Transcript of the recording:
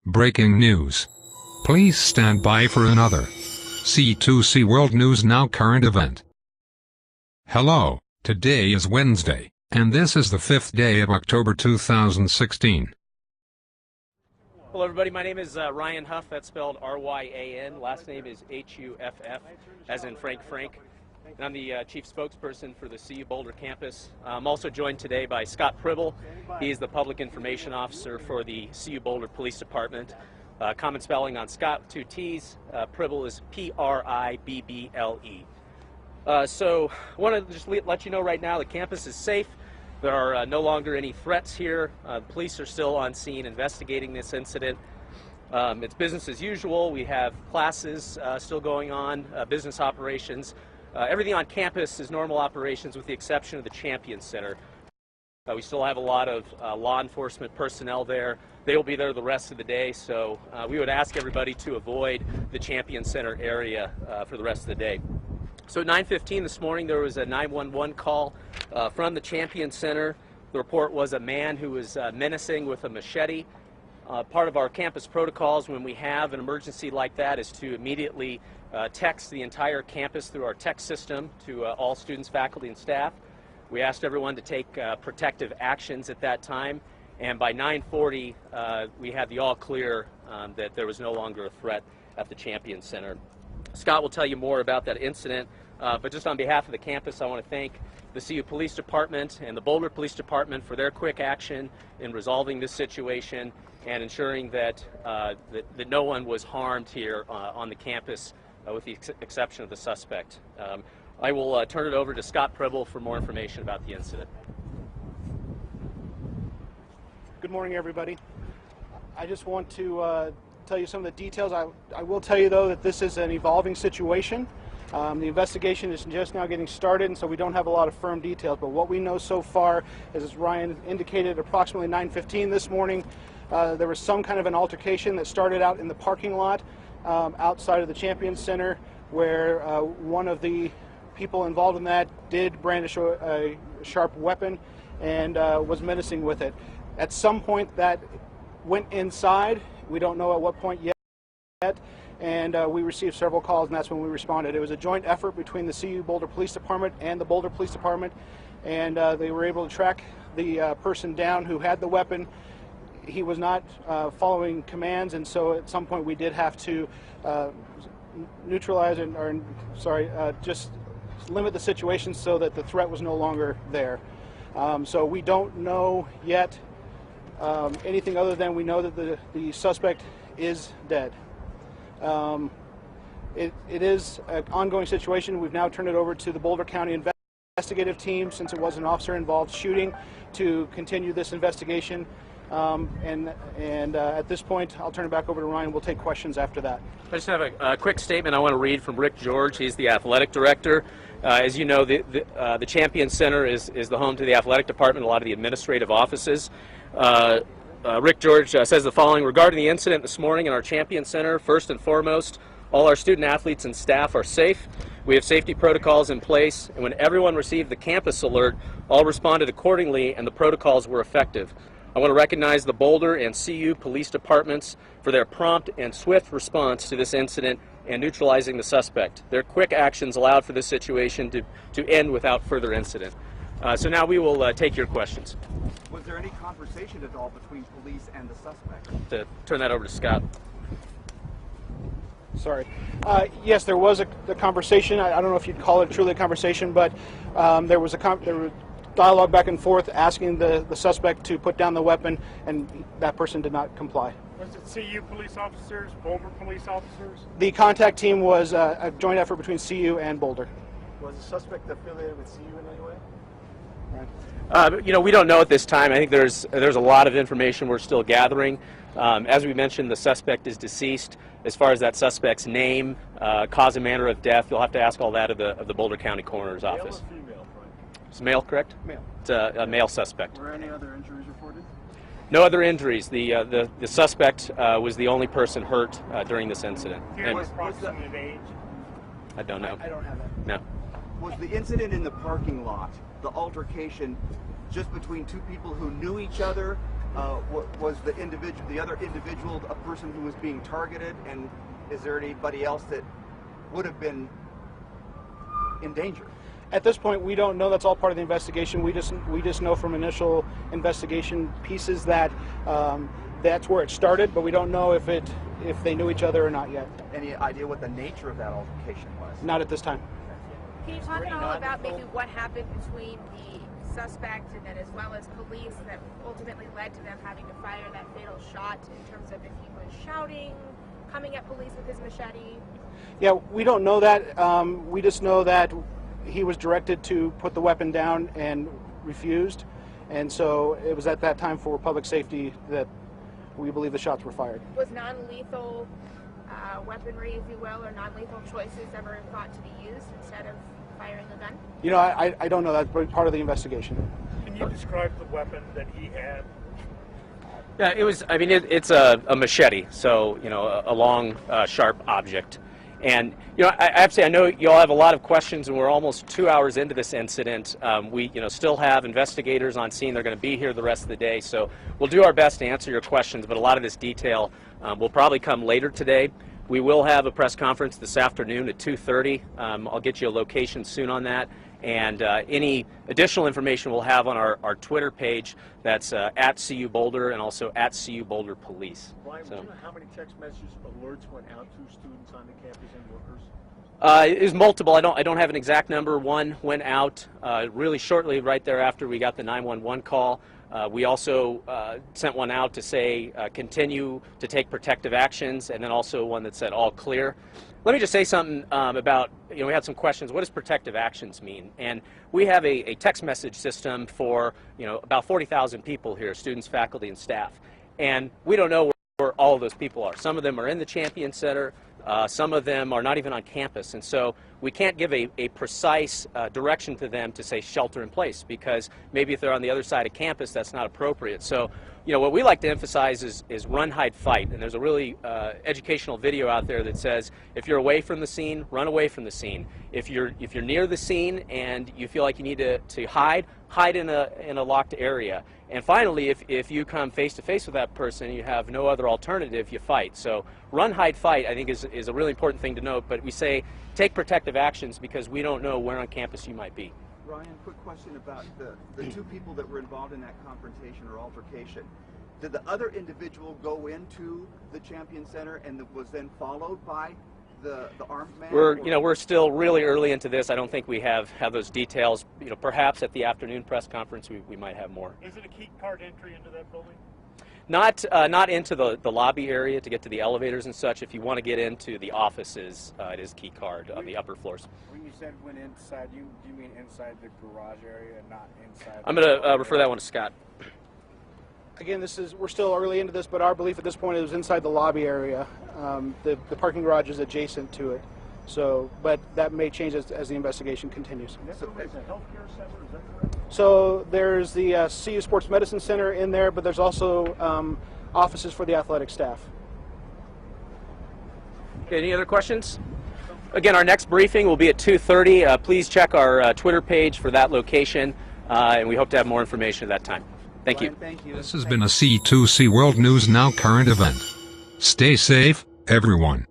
Breaking news. Please stand by for another C2C World News Now current event. Hello, today is Wednesday, and this is the 5th day of October 2016. Hello everybody, my name is Ryan Huff, that's spelled R-Y-A-N, last name is H-U-F-F, as in Frank. And I'm the chief spokesperson for the CU Boulder campus. I'm also joined today by Scott Pribble. He is the public information officer for the CU Boulder Police Department. Common spelling on Scott with 2 T's. Pribble is P-R-I-B-B-L-E. So I want to just let you know right now the campus is safe. There are no longer any threats here. The police are still on scene investigating this incident. It's business as usual. We have classes still going on, business operations. Everything on campus is normal operations with the exception of the Champion Center. We still have a lot of law enforcement personnel there. They will be there the rest of the day, so we would ask everybody to avoid the Champion Center area for the rest of the day. So at 9:15 this morning there was a 911 call from the Champion Center. The report was a man who was menacing with a machete. Part of our campus protocols when we have an emergency like that is to immediately text the entire campus through our text system to all students, faculty, and staff. We asked everyone to take protective actions at that time, and by 9:40 we had the all clear that there was no longer a threat at the Champion Center. Scott will tell you more about that incident, but just on behalf of the campus I want to thank the CU Police Department and the Boulder Police Department for their quick action in resolving this situation and ensuring that, that no one was harmed here on the campus with the exception of the suspect. I will turn it over to Scott Pribble for more information about the incident. Good morning, everybody. I just want to tell you some of the details. I will tell you, though, that this is an evolving situation. The investigation is just now getting started, and so we don't have a lot of firm details. But what we know so far is, as Ryan indicated, approximately 9:15 this morning, there was some kind of an altercation that started out in the parking lot outside of the Champion Center, where one of the people involved in that did brandish a sharp weapon and was menacing with it. At some point that went inside. We don't know at what point yet, and we received several calls, and that's when we responded. It was a joint effort between the CU Boulder Police Department and the Boulder Police Department, and they were able to track the person down who had the weapon. He was not following commands, and so at some point we did have to neutralize just limit the situation so that the threat was no longer there. So we don't know yet anything other than we know that the suspect is dead. It is an ongoing situation. We've now turned it over to the Boulder County investigative team, since it was an officer-involved shooting, to continue this investigation. At this point, I'll turn it back over to Ryan. We'll take questions after that. I just have a quick statement I want to read from Rick George. He's the athletic director. As you know, the Champion Center is the home to the athletic department, a lot of the administrative offices. Rick George says the following: regarding the incident this morning in our Champion Center, first and foremost, all our student athletes and staff are safe. We have safety protocols in place, and when everyone received the campus alert, all responded accordingly and the protocols were effective. I want to recognize the Boulder and CU police departments for their prompt and swift response to this incident and neutralizing the suspect. Their quick actions allowed for this situation to end without further incident. So now we will take your questions. Was there any conversation at all between police and the suspect? To turn that over to Scott. Sorry. Yes, there was a conversation. I don't know if you'd call it truly a conversation, but there was dialogue back and forth asking the suspect to put down the weapon, and that person did not comply. Was it CU police officers, Boulder police officers? The contact team was a joint effort between CU and Boulder. Was the suspect affiliated with CU in any way? You know, we don't know at this time. I think there's a lot of information we're still gathering. As we mentioned, the suspect is deceased. As far as that suspect's name, cause and manner of death, you'll have to ask all that of the Boulder County Coroner's Office. Male or female? It's male, correct? Male. It's a male suspect. Were any other injuries reported? No other injuries. The suspect was the only person hurt during this incident. Do you have approximate age? I don't know. I don't have that. No. Was the incident in the parking lot, the altercation, just between two people who knew each other, Was the other individual a person who was being targeted, and is there anybody else that would have been in danger? At this point, we don't know. That's all part of the investigation. We just know from initial investigation pieces that that's where it started, but we don't know if they knew each other or not yet. Any idea what the nature of that altercation was? Not at this time. Can you talk at all about maybe what happened between the suspect and then as well as police that ultimately led to them having to fire that fatal shot, in terms of if he was shouting, coming at police with his machete? Yeah, we don't know that. We just know that he was directed to put the weapon down and refused, and so it was at that time for public safety that we believe the shots were fired. Was non-lethal weaponry, if you will, or non-lethal choices ever thought to be used instead of firing a gun? You know, I don't know. That's part of the investigation. Can you describe the weapon that he had? Yeah, it was. I mean, it's a machete, so a long, sharp object. And I have to say, I know you all have a lot of questions, and we're almost 2 hours into this incident. We still have investigators on scene. They're going to be here the rest of the day, so we'll do our best to answer your questions. But a lot of this detail will probably come later today. We will have a press conference this afternoon at 2:30. I'll get you a location soon on that. And any additional information we'll have on our Twitter page. That's at CU Boulder and also at CU Boulder Police. Ryan, do you know how many text message alerts went out to students on the campus and workers? It was multiple. I don't have an exact number. One went out really shortly right thereafter we got the 911 call. We also sent one out to say continue to take protective actions, and then also one that said all clear. Let me just say something about, we had some questions. What does protective actions mean? And we have a text message system for, about 40,000 people here, students, faculty, and staff. And we don't know where all of those people are. Some of them are in the Champion Center. Some of them are not even on campus. And so we can't give a precise direction to them to say shelter in place, because maybe if they're on the other side of campus, that's not appropriate. So, what we like to emphasize is run, hide, fight. And there's a really educational video out there that says if you're away from the scene, run away from the scene. If you're near the scene and you feel like you need to hide in a locked area. And finally, if you come face to face with that person, you have no other alternative, you fight. So run, hide, fight, I think is a really important thing to note. But we say take protective actions because we don't know where on campus you might be. Ryan, quick question about the two people that were involved in that confrontation or altercation. Did the other individual go into the Champion Center and was then followed by the armed man? We're still really early into this. I don't think we have those details. Perhaps at the afternoon press conference we might have more. Is it a key card entry into that building? Not into the lobby area to get to the elevators and such. If you want to get into the offices, it is key card on the upper floors. When you said went inside, do you mean inside the garage area and not inside? I'm going to refer that one to Scott. Again, we're still early into this, but our belief at this point is inside the lobby area. The parking garage is adjacent to it. So, but that may change as the investigation continues. That building is a healthcare center, is that correct? So there's the CU Sports Medicine Center in there, but there's also offices for the athletic staff. Okay, any other questions? Again, our next briefing will be at 2:30. Please check our Twitter page for that location, and we hope to have more information at that time. Thank you. Ryan, thank you. This has been a C2C World News Now current event. Stay safe, everyone.